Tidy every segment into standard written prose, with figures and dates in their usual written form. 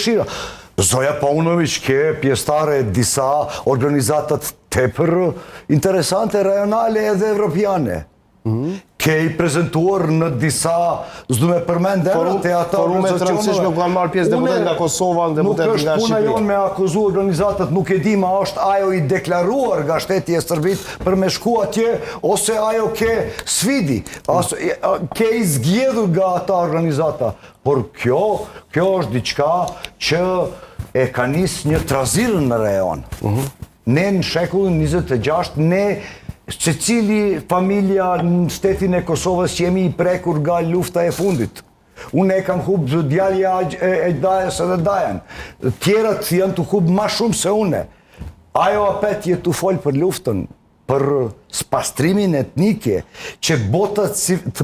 dëshira. Zoja Paunović ke pjesëtare disa organizatat tepër interesante, rajonale edhe evropiane. Ke I prezentuar në disa, s'du me përmend emrat e ata forumet të rëndësishme ku kanë marrë pjesë deputet nga Kosova, deputet nga Shqipëria. Nuk është puna jonë me akuzu organizatat, nuk e di ma është ajo I deklaruar nga shteti e Serbit për me shku atje, ose ajo ke sfidi, ke I zgjedhur nga ata organizata. Por kjo është diçka që e ka nis një trazirë në rajon. Ne në shekullin 26, ne se cili familja në shtetin e Kosovës që jemi I prekur nga lufta e fundit. Unë e kam hubë djalja e Dajës edhe Dajan. Tjerat janë të hubë ma shumë se une. Ajo apet jetë të folë për luftën, për spastrimin etnike, që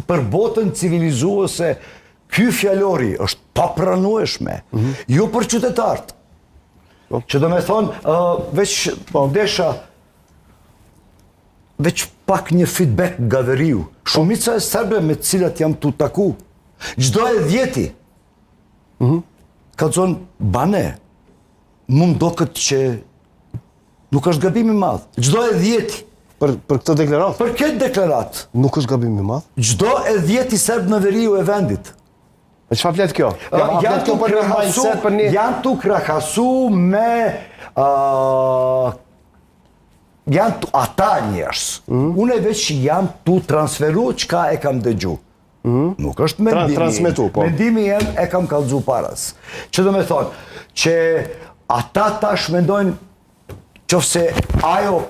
për botën civilizuese, ky fjalori është papranueshme, jo për qytetartë. Që do me thonë, veç veç pak një feedback nga veriu. Shumica e serbe me cilat jam të taku, gjdo e 10 ka zonë, bane, mund do këtë që nuk është gabimi madhë. Gjdo e 10 Për këtë deklarat? Për këtë deklarat. Nuk është gabimi madhë? Gjdo e 10 serb në veriu e vendit. E që fa fletë kjo? Janë të krahasu me... janë të ata njërës. Unë e veç janë të transferu qka e kam dëgju. Nuk është mendimi. Transmetu, po. Mendimi jem e kam kallëzu paras. Që do me thonë, që ata tash mendojnë qofse ajo